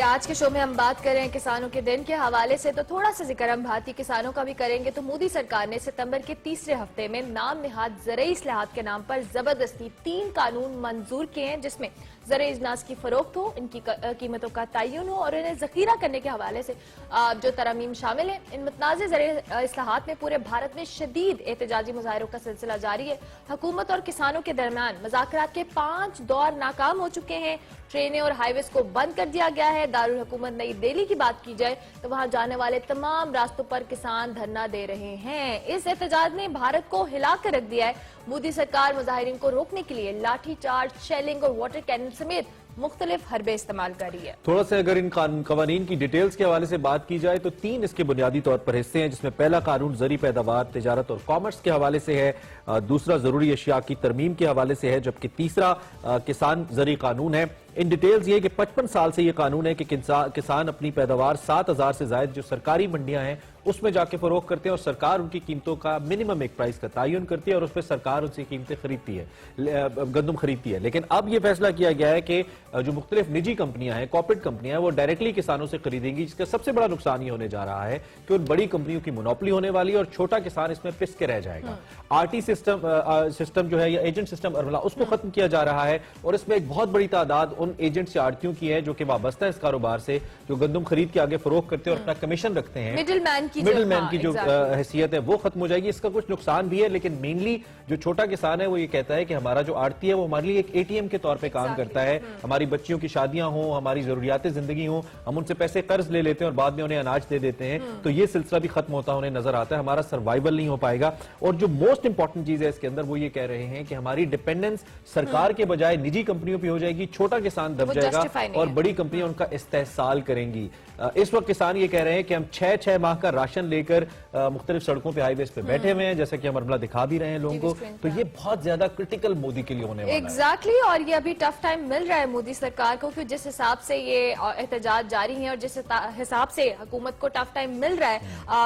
आज के शो में हम बात कर रहे हैं किसानों के दिन के हवाले से, तो थोड़ा सा जिक्र हम भारतीय किसानों का भी करेंगे। तो मोदी सरकार ने सितंबर के तीसरे हफ्ते में नाम निहाद ज़रई इस्लाहात के नाम पर जबरदस्ती 3 कानून मंजूर किए हैं, जिसमें ज़रई अजनास की फरोख्त हो, इनकी कीमतों का तयन हो और इन्हें जखीरा करने के हवाले से जो तरमीम शामिल है। इन मुतनाज़ ज़रई इस्लाहात में पूरे भारत में शदीद एहतजाजी मुजाहरों का सिलसिला जारी है। हुकूमत और किसानों के दरमियान मुज़ाकरात के 5 दौर नाकाम हो चुके हैं। ट्रेनें और हाईवेज को बंद कर दिया गया है। दारुल हुकूमत नई दिल्ली की बात की जाए तो वहां जाने वाले तमाम रास्तों पर किसान धरना दे रहे हैं। इस एहतजाज ने भारत को हिला कर रख दिया है। मोदी सरकार मुजाहिरीन को रोकने के लिए लाठी चार्ज, शेलिंग और वाटर कैनन समेत मुख्तलिफ हरबे इस्तेमाल कर रही है। थोड़ा सा अगर इन कवानीन की डिटेल्स के हवाले से बात की जाए तो 3 इसके बुनियादी तौर पर हिस्से हैं, जिसमें पहला कानून ज़री पैदावार, तिजारत और कॉमर्स के हवाले से है, दूसरा जरूरी अशिया की तरमीम के हवाले से है, जबकि तीसरा किसान ज़री कानून है। इन डिटेल्स ये कि 55 साल से ये कानून है कि किसान अपनी पैदावार 7000 से ज्यादा जो सरकारी मंडियां हैं उसमें जाके फरोख्त करते हैं और सरकार उनकी कीमतों का मिनिमम एक प्राइस का तयन करती है और उस पर सरकार उनसे कीमतें खरीदती है, गंदम खरीदती है। लेकिन अब यह फैसला किया गया है कि जो मुख्तलिफ निजी कंपनियां हैं, कॉर्पोरेट कंपनियां हैं, वो डायरेक्टली किसानों से खरीदेंगी, जिसका सबसे बड़ा नुकसान ये होने जा रहा है कि उन बड़ी कंपनियों की मोनोपोली होने वाली है और छोटा किसान इसमें पिस के रह जाएगा। आरटी सिस्टम जो है या एजेंट सिस्टम उसको खत्म किया जा रहा है और इसमें एक बहुत बड़ी तादाद उन एजेंट्स या आड़तियों की है जो कि वाबस्ता है इस कारोबार से, जो गंदम खरीद के आगे फरोख्त करते हैं और अपना कमीशन रखते हैं। मिडिल मैन की जो हैसियत है वो खत्म हो जाएगी। इसका कुछ नुकसान भी है, लेकिन मेनली जो छोटा किसान है वो ये कहता है कि हमारा जो आड़ती है वो हमारे लिए एक एटीएम के तौर पे काम करता है। हमारी बच्चियों की शादियां हो, हमारी जरूरियात जिंदगी हो, हम उनसे पैसे कर्ज ले लेते हैं और बाद में उन्हें अनाज दे देते हैं, तो ये सिलसिला भी खत्म होता उन्हें नजर आता है। हमारा सर्वाइवल नहीं हो पाएगा। और जो मोस्ट इंपॉर्टेंट चीज है इसके अंदर वो ये कह रहे हैं कि हमारी डिपेंडेंस सरकार के बजाय निजी कंपनियों पर हो जाएगी, छोटा किसान दब जाएगा और बड़ी कंपनियां उनका इस्तेहसाल करेंगी। इस वक्त किसान ये कह रहे हैं कि हम 6 माह का राशन लेकर मुख्तलिफ सड़कों पे, हाईवेज पे बैठे हुए हैं, जैसा कि हम अरमला दिखा भी रहे हैं लोगों को। तो ये बहुत ज्यादा क्रिटिकल मोदी के लिए होने वाला है। एग्जैक्टली। और ये अभी टफ टाइम मिल रहा है मोदी सरकार को, क्योंकि जिस हिसाब से ये एहतजाज जारी है और जिस हिसाब से हुकूमत को टफ टाइम मिल रहा है,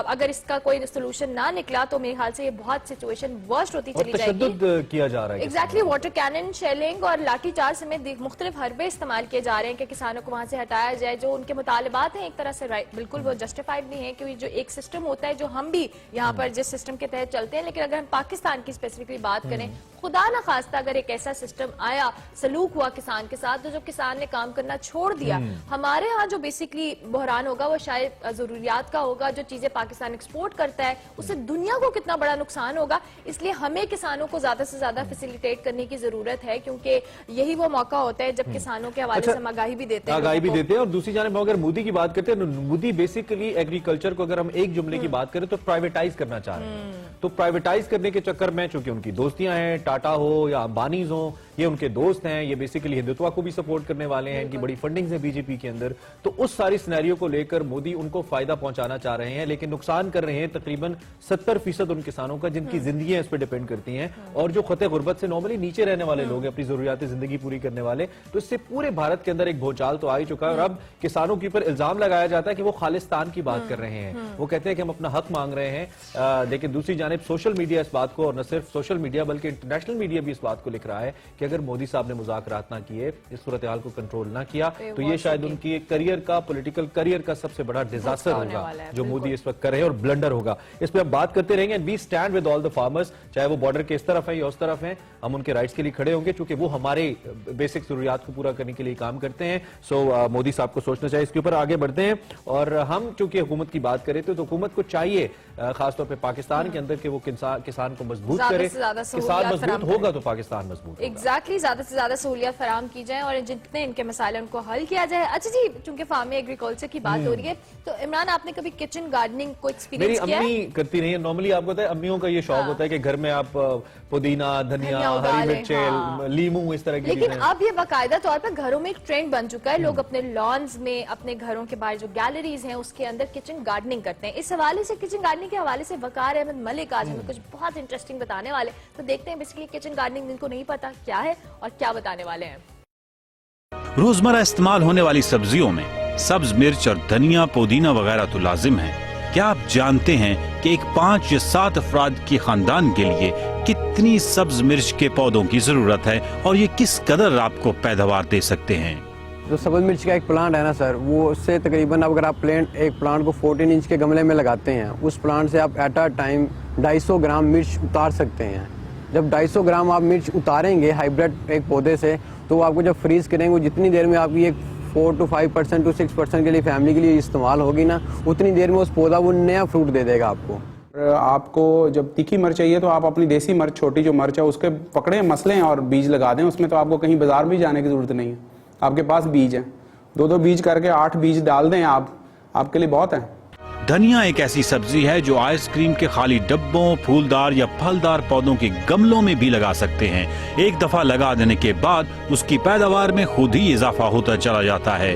अगर इसका कोई सोल्यूशन ना निकला तो मेरे ख्याल से ये बहुत सिचुएशन वर्स्ट होती चली जाएगी। किया जा रहा है एग्जैक्टली। वाटर कैनन, शेलिंग और लाठी चार्ज समेत मुख्तलिफ हरबे इस्तेमाल किए जा रहे हैं कि किसानों को वहां से हटाया जाए। जो उनके मुतालिबात हैं एक तरह से बिल्कुल वो जस्टिफाइड भी है, क्योंकि जो एक सिस्टम होता है जो हम भी यहाँ पर जिस सिस्टम के तहत चलते हैं, लेकिन अगर हम पाकिस्तान की स्पेसिफिकली बात करें, खुदा ना खास्ता अगर एक ऐसा सिस्टम आया, सलूक हुआ किसान के साथ, तो जो किसान ने काम करना छोड़ दिया, हमारे यहाँ जो बेसिकली बहरान होगा वो शायद जरूरियात का होगा। जो चीजें पाकिस्तान एक्सपोर्ट करता है उससे दुनिया को कितना बड़ा नुकसान होगा। इसलिए हमें किसानों को ज्यादा से ज्यादा फैसिलिटेट करने की जरूरत है, क्योंकि यही वो मौका होता है जब किसानों के हवाले से हम आगाही भी देते हैं। और दूसरी जानिब अगर मोदी की बात करते हैं, मोदी बेसिकली एग्रीकल्चर को अगर हम एक जुमले की बात करें तो प्राइवेटाइज करना चाह रहे हैं। तो प्राइवेटाइज करने के चक्कर में चूंकि उनकी दोस्तियां हैं, टाटा हो या अंबानीज हो, ये उनके दोस्त हैं, ये बेसिकली हिंदुत्व को भी सपोर्ट करने वाले हैं, इनकी बड़ी फंडिंग है बीजेपी के अंदर। तो उस सारी सिनेरियो को लेकर मोदी उनको फायदा पहुंचाना चाह रहे हैं, लेकिन नुकसान कर रहे हैं तकरीबन 70% उन किसानों का जिनकी जिंदगी इस पर डिपेंड करती हैं और जो खते गुर्बत से नॉर्मली नीचे रहने वाले लोग हैं, अपनी जरूरियात जिंदगी पूरी करने वाले। तो इससे पूरे भारत के अंदर एक भूचाल तो आ ही चुका है और अब किसानों के ऊपर इल्जाम लगाया जाता है कि वो खालिस्तान की बात कर रहे हैं। वो कहते हैं कि हम अपना हक मांग रहे हैं, लेकिन दूसरी जानिब सोशल मीडिया इस बात को, और न सिर्फ सोशल मीडिया बल्कि इंटरनेशनल मीडिया भी इस बात को लिख रहा है कि अगर मोदी साहब ने मुज़ाकरात ना किए, इस सूरत हाल को कंट्रोल ना किया, तो ये शायद उनकी करियर का, पॉलिटिकल करियर का सबसे बड़ा डिजास्टर होगा जो मोदी इस वक्त कर रहे हैं और ब्लंडर होगा। इस पर हम बात करते रहेंगे। We stand with all the farmers, चाहे वो बॉर्डर के इस तरफ है या उस तरफ है, हम उनके राइट्स के लिए खड़े होंगे क्योंकि वो हमारे बेसिक जरूरियात को पूरा करने के लिए काम करते हैं। सो मोदी साहब को सोचना चाहिए इसके ऊपर। आगे बढ़ते हैं और हम चूंकि हुकूमत की बात करें तो हुकूमत को चाहिए खासतौर पर पाकिस्तान के अंदर कि वो किसान को मजबूत करे। किसान मजबूत होगा तो पाकिस्तान मजबूत होगा। एग्जैक्टली। ज्यादा से ज्यादा सहूलियत फराम की जाए और जितने इनके मसाले उनको हल किया जाए। अच्छा जी, चूंकि फार्मिंग एग्रीकल्चर की बात हो रही है, तो इमरान आपने कभी किचन गार्डनिंग को एक्सपीरियंस किया? मेरी अम्मी करती नहीं है। नॉर्मली आपको पता है अम्मियों का ये शौक होता है कि घर में आप पुदीना, धनिया, हरी मिर्च, लीमू इस तरह की। लेकिन अब ये बाकायदा तौर पर घरों में एक ट्रेंड बन चुका है। लोग अपने लॉन्स में, अपने घरों के बाहर जो गैलरीज हैं उसके अंदर किचन गार्डनिंग करते हैं। इस हवाले से, किचन गार्डनिंग के हवाले से वकार अहमद मलिक आज हमें कुछ बहुत इंटरेस्टिंग बताने वाले। तो देखते हैं बेसिकली किचन गार्डनिंग जिनको नहीं पता क्या है और क्या बताने वाले हैं। रोजमर्रा इस्तेमाल होने वाली सब्जियों में सब्ज मिर्च और धनिया, पुदीना वगैरह तो लाजिम है। क्या आप जानते हैं कि एक 5 या 7 अफराद के खानदान के लिए कितनी सब्ज मिर्च के पौधों की जरूरत है और ये किस कदर आपको पैदावार दे सकते हैं? जो सब्ज़ मिर्च का एक प्लांट है ना सर, वो उससे तकरीबन अब अगर आप एक प्लांट को 14 इंच के गमले में लगाते हैं, उस प्लांट से आप एट अ टाइम 250 ग्राम मिर्च उतार सकते हैं। जब 250 ग्राम आप मिर्च उतारेंगे हाइब्रिड एक पौधे से, तो आपको जब फ्रीज़ करेंगे वो जितनी देर में आपकी एक 4 to 5% to 6% के लिए फैमिली के लिए इस्तेमाल होगी ना, उतनी देर में उस पौधा वो नया फ्रूट दे देगा आपको। आपको जब तीखी मिर्च चाहिए तो आप अपनी देसी मिर्च, छोटी जो मिर्च है उसके पकड़ें, मसलें और बीज लगा दें उसमें। तो आपको कहीं बाजार भी जाने की ज़रूरत नहीं है, आपके पास बीज हैं। 2-2 बीज करके 8 बीज डाल दें आप, आपके लिए बहुत है। धनिया एक ऐसी सब्जी है जो आइसक्रीम के खाली डब्बों, फूलदार या फलदार पौधों के गमलों में भी लगा सकते हैं। एक दफा लगा देने के बाद उसकी पैदावार में खुद ही इजाफा होता चला जाता है।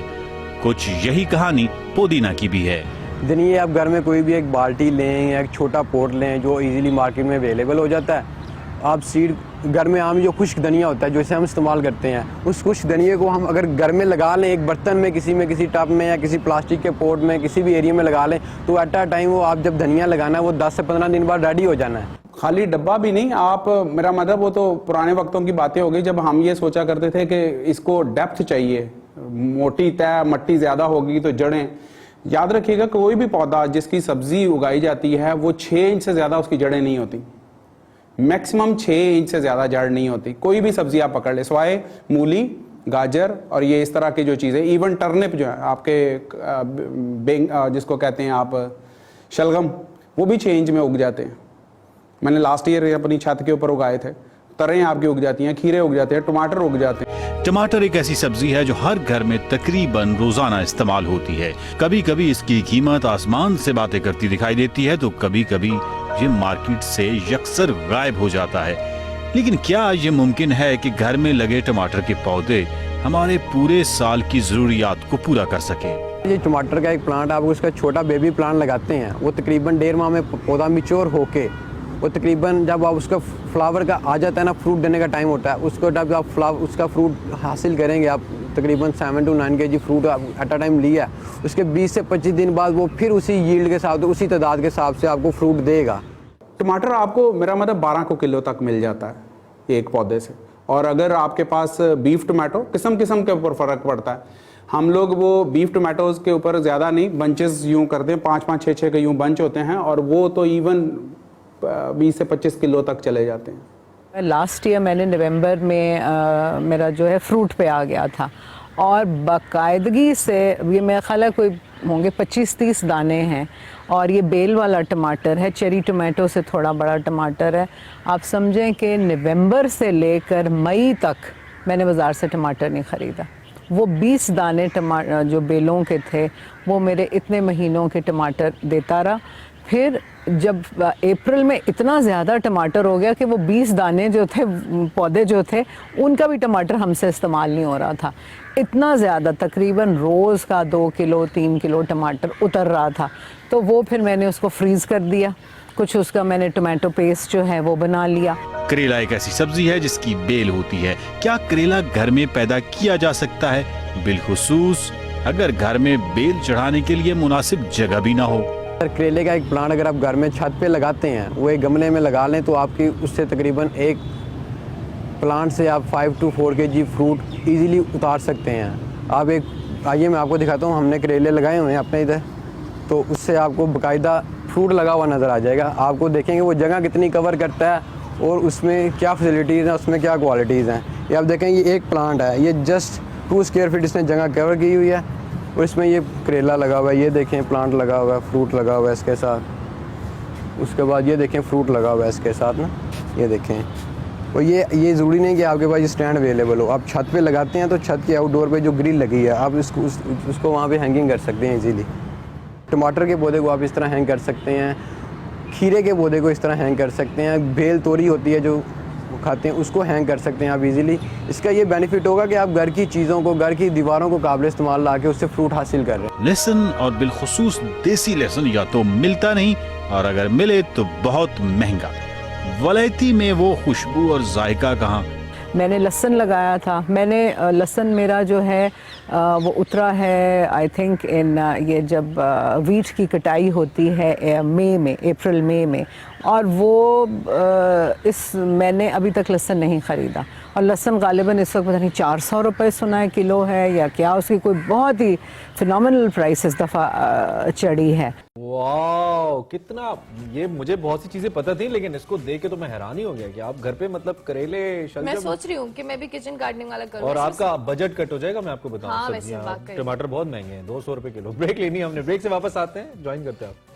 कुछ यही कहानी पुदीना की भी है। धनिया आप घर में कोई भी एक बाल्टी लें या एक छोटा पोट लें जो इजीली मार्केट में अवेलेबल हो जाता है। आप सीड घर में आम जो खुश्क धनिया होता है जो इसे हम इस्तेमाल करते हैं, उस खुश्क धनिया को हम अगर घर में लगा लें एक बर्तन में, किसी टब में या किसी प्लास्टिक के पोट में, किसी भी एरिया में लगा लें, तो एट अ टाइम वो आप जब धनिया लगाना है वो 10 से 15 दिन बाद रेडी हो जाना है। खाली डब्बा भी नहीं, आप, मेरा मतलब वो तो पुराने वक्तों की बातें हो गई जब हम ये सोचा करते थे कि इसको डेप्थ चाहिए, मोटी तय मट्टी ज़्यादा होगी तो जड़ें। याद रखिएगा कोई भी पौधा जिसकी सब्जी उगाई जाती है वो 6 इंच से ज़्यादा उसकी जड़ें नहीं होती, मैक्सिमम 6 इंच से ज़्यादा जड़ नहीं होती। कोई भी सब्जी आप पकड़ ले, सिवाय मूली, गाजर और ये इस तरह की जो चीज़ें, इवन टर्निप जो है आपके जिसको कहते हैं आप शलगम, वो भी 6 इंच में उग जाते हैं। मैंने लास्ट ईयर अपनी छत के ऊपर उगाए थे। तरें आपकी उग जाती हैं, खीरे उग जाते हैं, टमाटर उग जाते हैं। टमाटर एक ऐसी सब्जी है जो हर घर में तकरीबन रोजाना इस्तेमाल होती है। कभी कभी इसकी कीमत आसमान से बातें करती दिखाई देती है तो कभी कभी ये मार्केट से यकसर गायब हो जाता है। लेकिन क्या ये मुमकिन है कि घर में लगे टमाटर के पौधे हमारे पूरे साल की जरूरियात को पूरा कर सके? ये टमाटर का एक प्लांट, आप उसका छोटा बेबी प्लांट लगाते हैं, वो तकरीबन 1.5 माह में पौधा मैच्योर होके वो तकरीबन जब आप उसका फ्लावर का आ जाता है ना, फ्रूट देने का टाइम होता है, उसको जब आप उसका फ्रूट हासिल करेंगे, आप तकरीबन 7 to 9 kg fruit at a time लिया, उसके 20 से 25 दिन बाद वो फिर उसी यील्ड के साथ, उसी तादाद के हिसाब से आपको फ्रूट देगा। टमाटर आपको, मेरा मतलब 12 किलो तक मिल जाता है एक पौधे से। और अगर आपके पास बीफ टमाटो, किस्म के ऊपर फ़र्क पड़ता है। हम लोग वो बीफ टमाटोज़ के ऊपर ज़्यादा नहीं, बंचेस यूँ करते हैं, 5-5, 6-6 के यूँ बंच होते हैं, और वो तो इवन 20 से 25 किलो तक चले जाते हैं। लास्ट ईयर मैंने नवंबर में मेरा जो है फ्रूट पे आ गया था, और बाकायदगी से ये मेरा ख्याल है कोई होंगे 25-30 दाने हैं, और ये बेल वाला टमाटर है, चेरी टमाटो से थोड़ा बड़ा टमाटर है। आप समझें कि नवंबर से लेकर मई तक मैंने बाज़ार से टमाटर नहीं ख़रीदा। वो 20 दाने टमाटर जो बेलों के थे वो मेरे इतने महीनों के टमाटर देता रहा। फिर जब अप्रैल में इतना ज़्यादा टमाटर हो गया कि वो 20 दाने जो थे, पौधे जो थे, उनका भी टमाटर हमसे इस्तेमाल नहीं हो रहा था। इतना ज़्यादा, तकरीबन रोज़ का 2 किलो 3 किलो टमाटर उतर रहा था। तो वो फिर मैंने उसको फ्रीज़ कर दिया, कुछ उसका मैंने टोमेटो पेस्ट जो है वो बना लिया। करेला एक ऐसी सब्जी है जिसकी बेल होती है। क्या करेला घर में पैदा किया जा सकता है? बिलखुसूस अगर घर में बेल चढ़ाने के लिए मुनासिब जगह भी ना हो। करेले का एक प्लांट अगर आप घर में छत पे लगाते हैं, वो एक गमले में लगा लें, तो आपकी उससे तकरीबन एक प्लांट से आप 5 to 4 kg फ्रूट इजीली उतार सकते हैं। आप एक, आइए मैं आपको दिखाता हूँ, हमने करेले लगाए हुए हैं अपने इधर, तो उससे आपको बाकायदा फ्रूट लगा हुआ नज़र आ जाएगा। आपको देखेंगे वो जगह कितनी कवर करता है और उसमें क्या फैसिलिटीज़ हैं, उसमें क्या क्वालिटीज़ हैं। ये आप देखें, ये एक प्लांट है, ये जस्ट 2 स्क्वायर फीट इसने जगह कवर की हुई है, और इसमें ये करेला लगा हुआ है। ये देखें प्लांट लगा हुआ है, फ्रूट लगा हुआ है इसके साथ। उसके बाद ये देखें फ्रूट लगा हुआ है इसके साथ ना, ये देखें। और ये ज़रूरी नहीं कि आपके पास ये स्टैंड अवेलेबल हो। आप छत पे लगाते हैं तो छत के आउटडोर पे जो ग्रिल लगी है, आप उसको वहाँ पे हैंगिंग कर सकते हैं इजीली। टमाटर के पौधे को आप इस तरह हैंग कर सकते हैं, खीरे के पौधे को इस तरह हैंग कर सकते हैं, बेल तोरी होती है जो खाते हैं उसको हैंग कर सकते हैं आप इजीली। इसका ये बेनिफिट होगा कि आप घर की चीज़ों को, घर की दीवारों को काबिल इस्तेमाल ला के उससे फ्रूट हासिल कर रहे हैं। लहसुन और बिलखुसूस देसी लहसुन या तो मिलता नहीं, और अगर मिले तो बहुत महंगा। वलैती में वो खुशबू और जायका कहाँ? मैंने लहसुन लगाया था, मैंने लहसुन मेरा जो है वो उतरा है आई थिंक इन ये जब वीट की कटाई होती है मई में, अप्रैल मई में, और वो मैंने अभी तक लहसुन नहीं ख़रीदा। और लहसुन गालिबन इस वक्त पता नहीं 400 रुपये सुना है किलो है या क्या, उसकी कोई बहुत ही फिनोमिनल प्राइस इस दफ़ा चढ़ी है। वाह, कितना, ये मुझे बहुत सी चीजें पता थी लेकिन इसको देख के तो मैं हैरान ही हो गया कि आप घर पे मतलब करेले मैं शलजम, सोच रही हूँ कि मैं भी किचन गार्डनिंग वाला करूँ। और आपका बजट कट हो जाएगा, मैं आपको बताऊं। हाँ, वैसे सब्जियां, वाकई। टमाटर बहुत महंगे हैं, 200 रुपए किलो। ब्रेक लेनी है हमने, ब्रेक से वापस आते हैं, ज्वाइन करते हैं आप।